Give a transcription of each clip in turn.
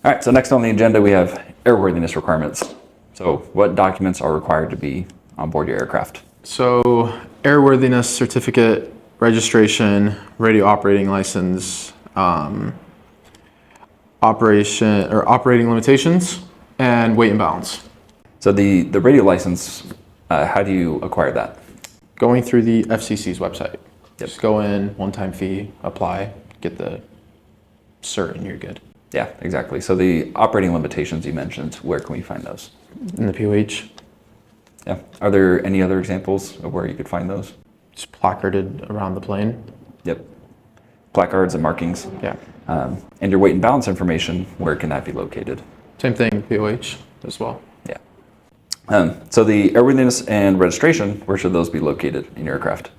All right, so next on the agenda, we have airworthiness requirements. So what documents are required to be on board your aircraft? So airworthiness certificate, registration, radio operating license, operating limitations, and weight and balance. So the radio license, how do you acquire that? Going through the FCC's website. Yep. Just go in, one-time fee, apply, get the cert, and you're good. Yeah, exactly. So the operating limitations you mentioned, where can we find those? In the POH. Yeah. Are there any other examples of where you could find those? It's placarded around the plane. Yep. Placards and markings. Yeah. And your weight and balance information, where can that be located? Same thing, POH as well. Yeah. So the airworthiness and registration, where should those be located in your aircraft?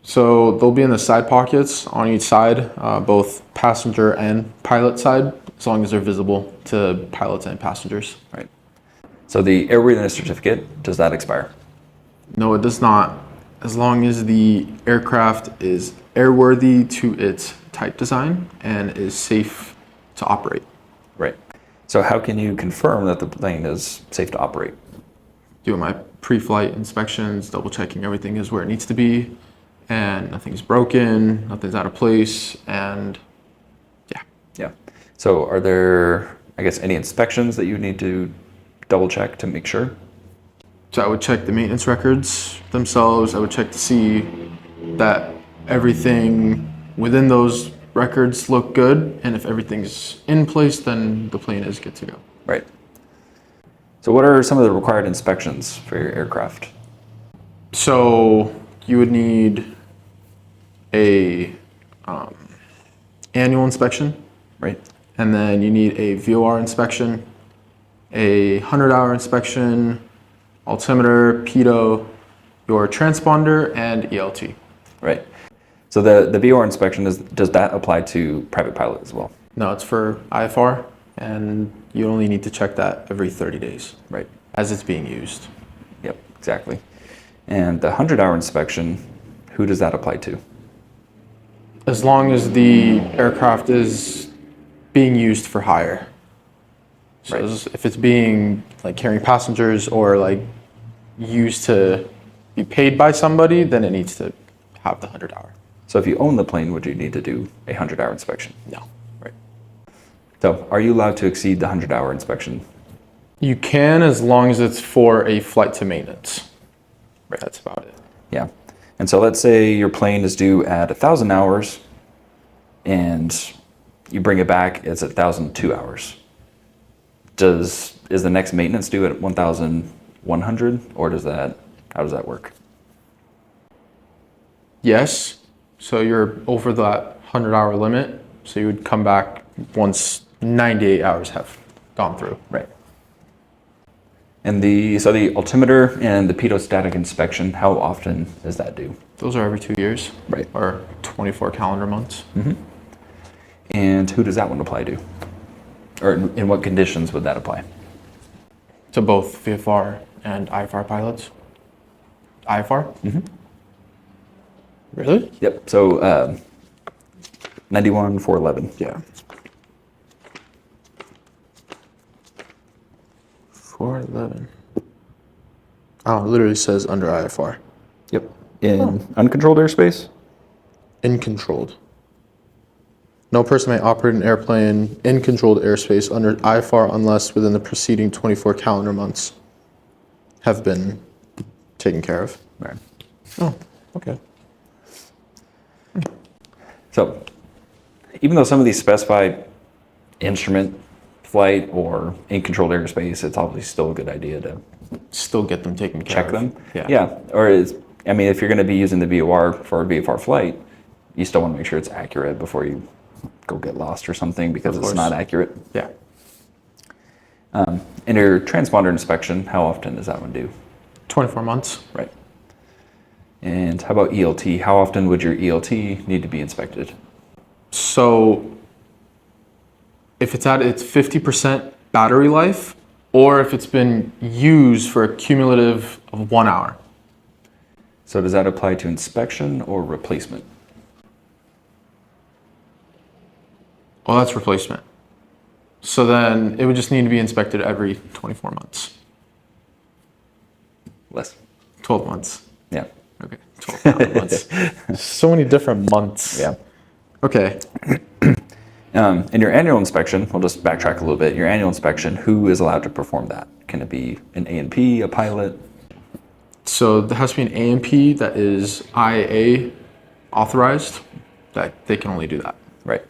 So they'll be in the side pockets on each side, both passenger and pilot side, as long as they're visible to pilots and passengers. Right. So the airworthiness certificate, does that expire? No, it does not. As long as the aircraft is airworthy to its type design and is safe to operate. Right. So how can you confirm that the plane is safe to operate? Doing my pre-flight inspections, double checking everything is where it needs to be, and nothing's broken, nothing's out of place, and yeah. Yeah. So are there, I guess, any inspections that you need to double check to make sure? So I would check the maintenance records themselves. I would check to see that everything within those records look good, and if everything's in place, then the plane is good to go. Right. So what are some of the required inspections for your aircraft? So you would need a annual inspection, Right. and then you need a VOR inspection, a 100-hour inspection, altimeter, pitot, your transponder, and ELT. Right. So the VOR inspection, does that apply to private pilot as well? No, it's for IFR, and you only need to check that every 30 days. Right. As it's being used. Yep, exactly. And the 100-hour inspection, who does that apply to? As long as the aircraft is being used for hire. So Right. if it's being like carrying passengers or like used to be paid by somebody, then it needs to have the 100-hour. So if you own the plane, would you need to do a 100-hour inspection? No. Right. So are you allowed to exceed the 100-hour inspection? You can, as long as it's for a flight to maintenance. Right. That's about it. Yeah. And so let's say your plane is due at 1,000 hours and you bring it back, it's at 1,002 hours. Is the next maintenance due at 1,100, or how does that work? Yes. So you're over that 100-hour limit. So you would come back once 98 hours have gone through. Right. And so the altimeter and the pitot-static inspection, how often is that due? Those are every 2 years. Right. Or 24 calendar months. Mm-hmm. And who does that one apply to? Or in what conditions would that apply? To both VFR and IFR pilots. IFR? Mm-hmm. Really? Yep. So 91-411. Yeah. 411. Oh, it literally says under IFR. Yep. In uncontrolled airspace? In controlled. No person may operate an airplane in controlled airspace under IFR unless within the preceding 24 calendar months have been taken care of. Right. Oh, okay. So even though some of these specify instrument flight or in controlled airspace, it's obviously still a good idea to Still get them taken care check of. them. Yeah. Or if you're going to be using the VOR for a VFR flight, you still want to make sure it's accurate before you go get lost or something because it's not accurate. Yeah. And your transponder inspection, how often does that one do? 24 months. Right. And how about ELT? How often would your ELT need to be inspected? So if it's at its 50% battery life, or if it's been used for a cumulative of 1 hour. So does that apply to inspection or replacement? Well, that's replacement. So then it would just need to be inspected every 24 months. Less. 12 months. Yeah. Okay, 12 calendar months. So many different months. Yeah. Okay. In your annual inspection, we'll just backtrack a little bit. Your annual inspection, who is allowed to perform that? Can it be an A&P, a pilot? So there has to be an A&P that is IA authorized, that they can only do that. Right.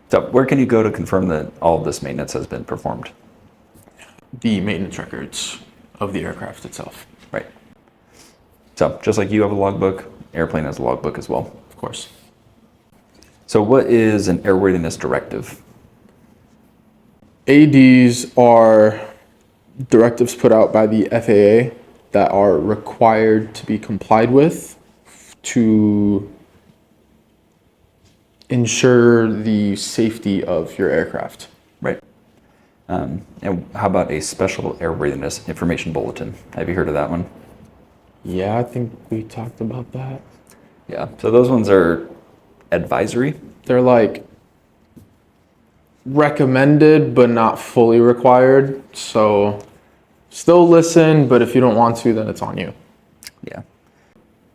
So where can you go to confirm that all of this maintenance has been performed? The maintenance records of the aircraft itself. Right. So just like you have a logbook, airplane has a logbook as well. Of course. So what is an airworthiness directive? ADs are directives put out by the FAA that are required to be complied with to ensure the safety of your aircraft. Right. And how about a special airworthiness information bulletin? Have you heard of that one? Yeah, I think we talked about that. Yeah. So those ones are advisory. They're like recommended, but not fully required. So still listen, but if you don't want to, then it's on you. Yeah.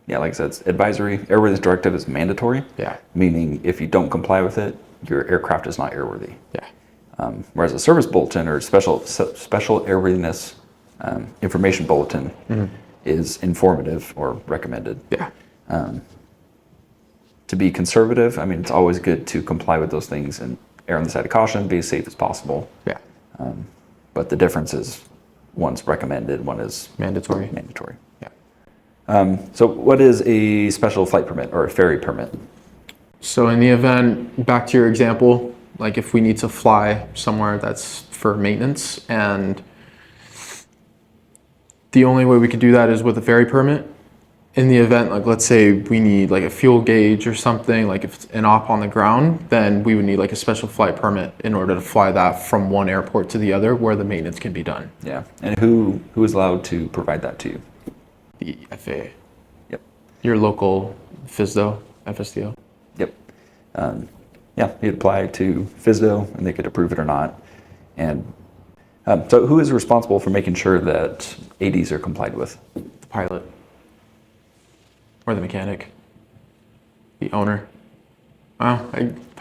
Yeah, like I said, it's advisory. Airworthiness directive is mandatory. Yeah. Meaning if you don't comply with it, your aircraft is not airworthy. Yeah. Whereas a service bulletin or special airworthiness information bulletin is informative or recommended. Yeah. To be conservative, I mean, it's always good to comply with those things and err on the side of caution, be as safe as possible. Yeah. But the difference is one's recommended, one is Mandatory. mandatory. Yeah. So what is a special flight permit or a ferry permit? So in the event, back to your example, like if we need to fly somewhere that's for maintenance, and the only way we could do that is with a ferry permit. In the event, like let's say we need like a fuel gauge or something, like if it's an op on the ground, then we would need like a special flight permit in order to fly that from one airport to the other where the maintenance can be done. Yeah. And who is allowed to provide that to you? The FAA. Yep. Your local FSDO, FSDO. Yep. Yeah, you'd apply to FSDO and they could approve it or not. And so who is responsible for making sure that ADs are complied with? The pilot. Or the mechanic. The owner. Oh,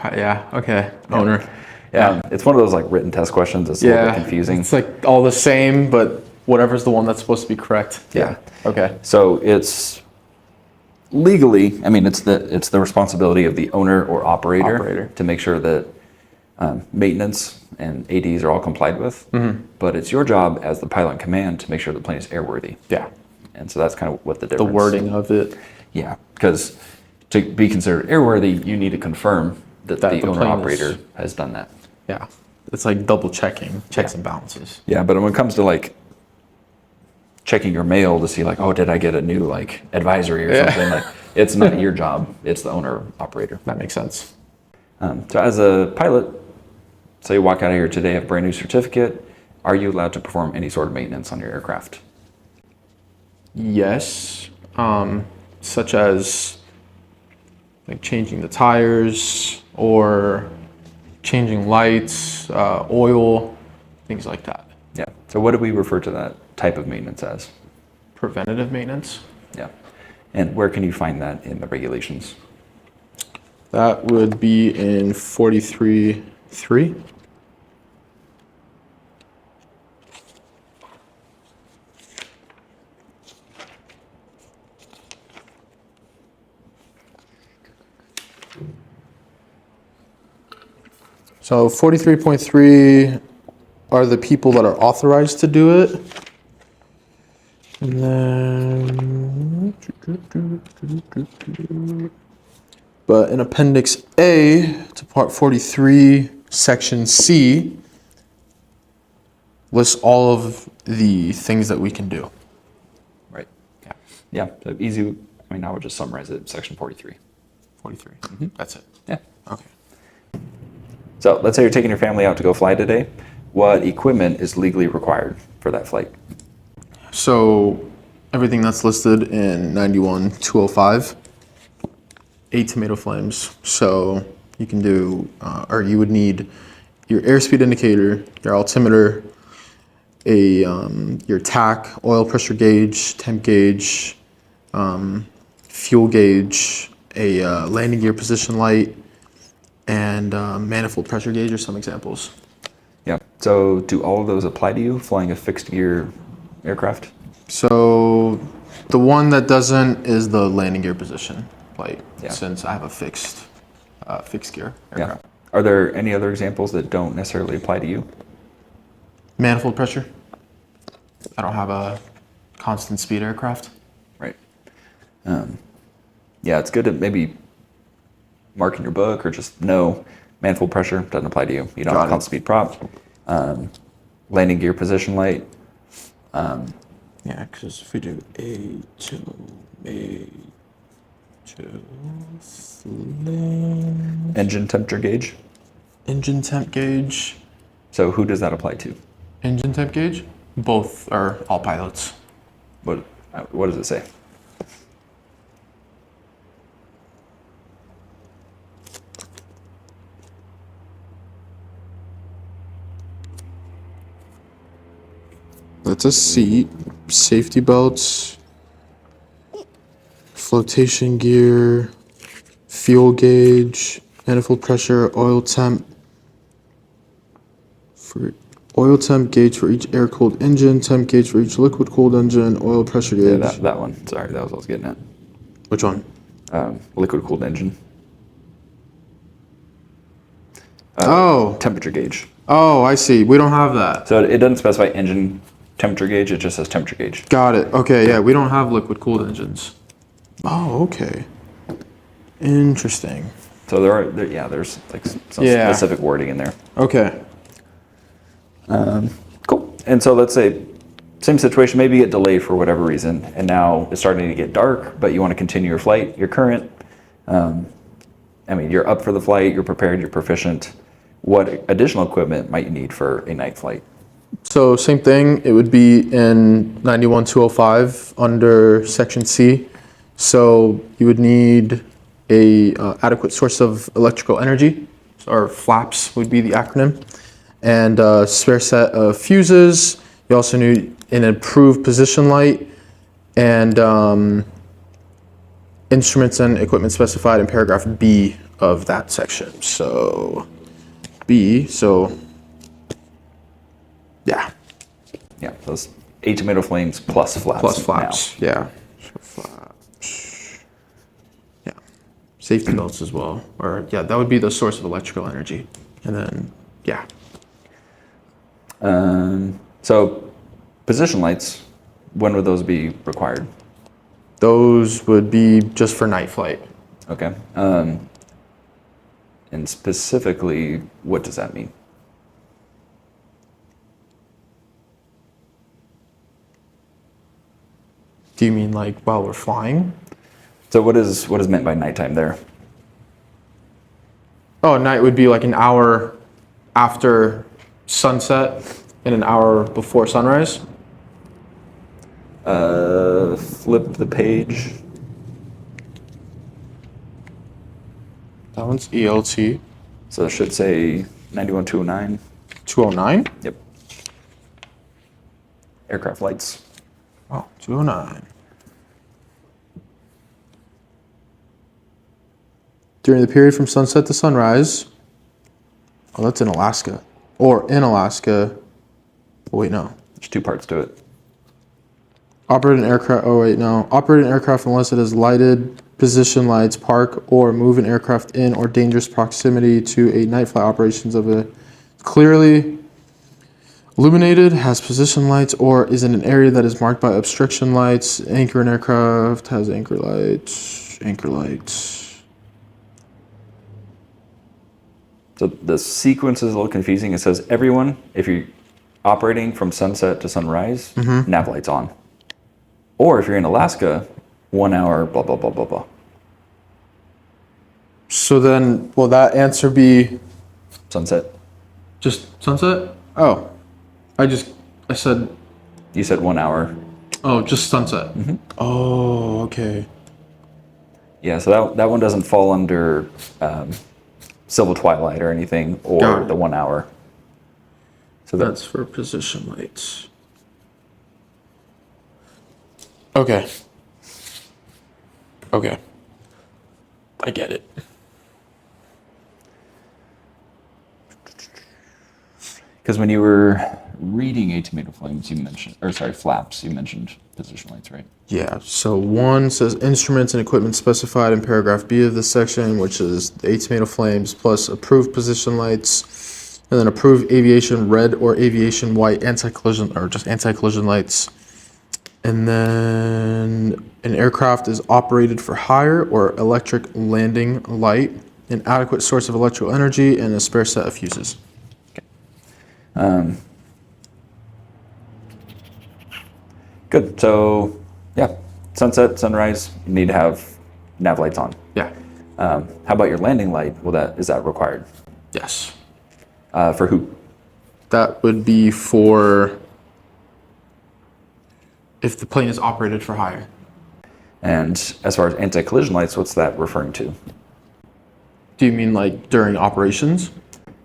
yeah, okay. Owner. Yeah, it's one of those like written test questions. It's a little bit confusing. It's like all the same, but whatever's the one that's supposed to be correct. Yeah. Okay. So it's legally, I mean, it's the responsibility of the owner or operator to make sure that maintenance and ADs are all complied with. Mm-hmm. But it's your job as the pilot in command to make sure the plane is airworthy. Yeah. And so that's kind of what the difference. The wording of it. Yeah, because to be considered airworthy, you need to confirm that the owner operator has done that. Yeah. It's like double checking, checks and balances. Yeah, but when it comes to like checking your mail to see like, oh, did I get a new like advisory or something, like it's not your job, it's the owner operator. That makes sense. So as a pilot, say you walk out of here today, have a brand new certificate, are you allowed to perform any sort of maintenance on your aircraft? Yes, such as like changing the tires or changing lights, oil, things like that. Yeah. So what do we refer to that type of maintenance as? Preventative maintenance. Yeah. And where can you find that in the regulations? That would be in 43.3. So 43.3 are the people that are authorized to do it. And then, but in Appendix A to Part 43, Section C, lists all of the things that we can do. Right. Yeah. Yeah. So easy. I mean, I would just summarize it. Section 43. 43. Mm-hmm. That's it. Yeah. Okay. So let's say you're taking your family out to go fly today. What equipment is legally required for that flight? So everything that's listed in 91-205, 8 tomato flames. So you can do, or you would need your airspeed indicator, your altimeter, your TAC, oil pressure gauge, temp gauge, fuel gauge, a landing gear position light, and manifold pressure gauge are some examples. Yeah. So do all of those apply to you flying a fixed gear aircraft? So the one that doesn't is the landing gear position light, Yeah. since I have a fixed gear Yeah. aircraft. Are there any other examples that don't necessarily apply to you? Manifold pressure. I don't have a constant speed aircraft. Right. Yeah, it's good to maybe mark in your book or just know manifold pressure doesn't apply to you. You don't Got have it. constant speed prop. Landing gear position light. Yeah, because if we do A2, Engine temperature gauge. engine temp gauge, So who does that apply to? engine temp gauge, both are all pilots. What does it say? That's a seat, safety belts, flotation gear, fuel gauge, manifold pressure, oil temp. For oil temp gauge for each air-cooled engine, temp gauge for each liquid-cooled engine, oil pressure Yeah, gauge. that one. Sorry, that was what I was getting at. Which one? Liquid cooled engine. Temperature gauge. Oh, I see. We don't have that. So it doesn't specify engine temperature gauge, it just says temperature gauge. Got it. Okay, yeah, we don't have liquid-cooled engines. Oh, okay. Interesting. So there's like some Yeah. specific wording in there. Okay. Cool. And so let's say same situation, maybe you get delayed for whatever reason, and now it's starting to get dark, but you want to continue your flight, you're current. You're up for the flight, you're prepared, you're proficient. What additional equipment might you need for a night flight? So same thing, it would be in 91205 under section C. So you would need a adequate source of electrical energy, or FLAPS would be the acronym, and a spare set of fuses. You also need an improved position light and instruments and equipment specified in paragraph B of that section. So B, yeah. Yeah, those tomato flames plus flaps. Plus flaps, yeah. So flaps. Yeah. Safety belts as well. Or, yeah, that would be the source of electrical energy. And then, yeah. So position lights, when would those be required? Those would be just for night flight. Okay. And specifically, what does that mean? Do you mean like while we're flying? So what is meant by nighttime there? Oh, night would be like an hour after sunset and an hour before sunrise. Flip the page. That one's ELT. So it should say 91209. 209? Yep. Aircraft lights. Oh, 209. During the period from sunset to sunrise. Oh, that's in Alaska. Or in Alaska. Oh, wait, no. There's two parts to it. Operate an aircraft. Oh, wait, no. Operate an aircraft unless it has lighted position lights, park, or move an aircraft in or dangerous proximity to a night flight operations of a clearly illuminated, has position lights, or is in an area that is marked by obstruction lights. Anchor an aircraft, has anchor lights. Anchor lights. So the sequence is a little confusing. It says everyone, if you're operating from sunset to sunrise, nav lights on. Or if you're in Alaska, 1 hour, blah, blah, blah, blah, blah. So then, will that answer be Sunset. just sunset? Oh, I said, You said 1 hour. oh, just sunset. Oh, okay. Yeah, so that one doesn't fall under Silver Twilight or anything, Got or it. the 1 hour. So That's for position lights. Okay. Okay. I get it. because when you were reading atymato flames, you mentioned, or sorry, flaps, you mentioned position lights, right? Yeah, so one says instruments and equipment specified in paragraph B of this section, which is the atymato flames plus approved position lights, and then approved aviation red or aviation white anti-collision, or just anti-collision lights. And then an aircraft is operated for hire or electric landing light, an adequate source of electrical energy, and a spare set of fuses. Good. So, yeah, sunset, sunrise, you need to have nav lights on. Yeah. How about your landing light? Is that required? Yes. For who? That would be for if the plane is operated for hire. And as far as anti-collision lights, what's that referring to? Do you mean like during operations?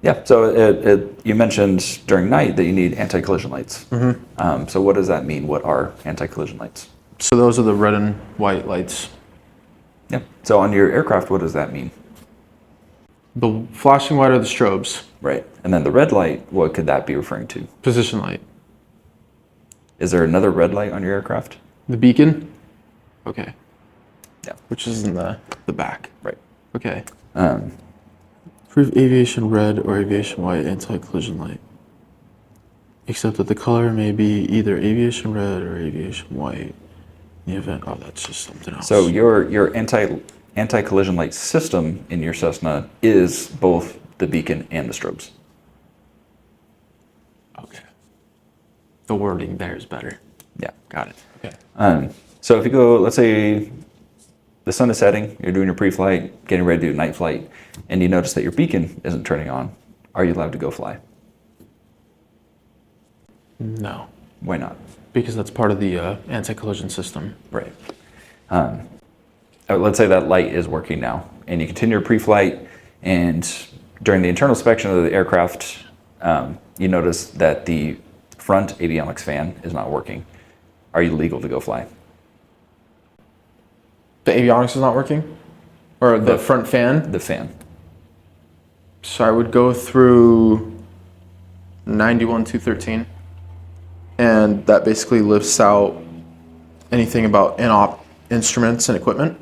Yeah. So you mentioned during night that you need anti-collision lights. Mm-hmm. So what does that mean? What are anti-collision lights? So those are the red and white lights. Yeah. So on your aircraft, what does that mean? The flashing white are the strobes. Right. And then the red light, what could that be referring to? Position light. Is there another red light on your aircraft? The beacon? Okay. Yeah. Which is in the back. Right. Okay. Approved aviation red or aviation white anti-collision light. Except that the color may be either aviation red or aviation white. In the event, oh, that's just something else. So your anti-collision light system in your Cessna is both the beacon and the strobes. Okay. The wording there is better. Yeah. Got it. Okay. So if you go, let's say the sun is setting, you're doing your pre-flight, getting ready to do night flight, and you notice that your beacon isn't turning on, are you allowed to go fly? No. Why not? Because that's part of the anti-collision system. Right. Let's say that light is working now, and you continue your pre-flight, and during the internal inspection of the aircraft, you notice that the front avionics fan is not working. Are you legal to go fly? The avionics is not working? Or the front fan? The fan. So I would go through 91-213, and that basically lists out anything about instruments and equipment.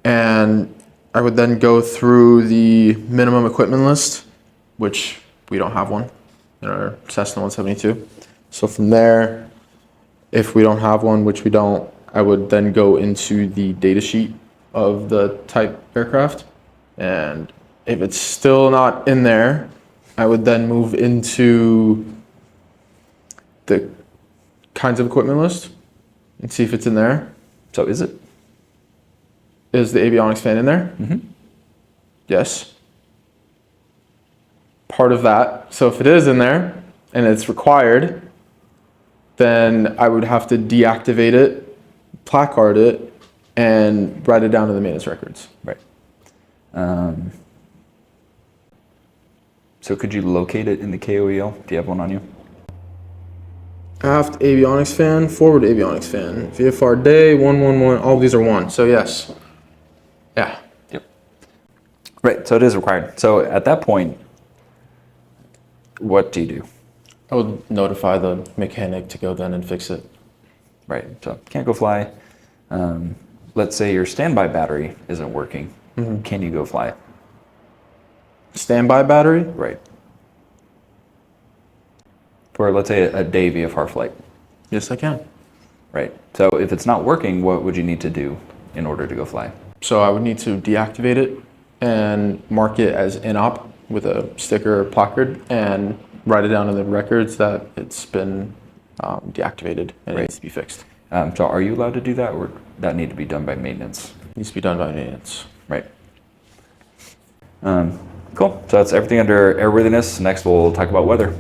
And I would then go through the minimum equipment list, which we don't have one in our Cessna 172. So from there, if we don't have one, which we don't, I would then go into the data sheet of the type aircraft. And if it's still not in there, I would then move into the kinds of equipment list and see if it's in there. So is it? Is the avionics fan in there? Mm-hmm. Yes. Part of that. So if it is in there and it's required, then I would have to deactivate it, placard it, and write it down in the maintenance records. Right. So could you locate it in the KOEL? Do you have one on you? Aft avionics fan, forward avionics fan, VFR day, 111, all of these are one. So yes. Yeah. Yep. Right, so it is required. So at that point, what do you do? I would notify the mechanic to go then and fix it. Right, so can't go fly. Let's say your standby battery isn't working. Mm-hmm. Can you go fly? Standby battery? Right. For, let's say, a day VFR flight. Yes, I can. Right. So if it's not working, what would you need to do in order to go fly? So I would need to deactivate it and mark it as inop with a sticker or placard and write it down in the records that it's been deactivated and it needs to be fixed. So are you allowed to do that, or that need to be done by maintenance? It needs to be done by maintenance. Right. Cool. So that's everything under airworthiness. Next, we'll talk about weather.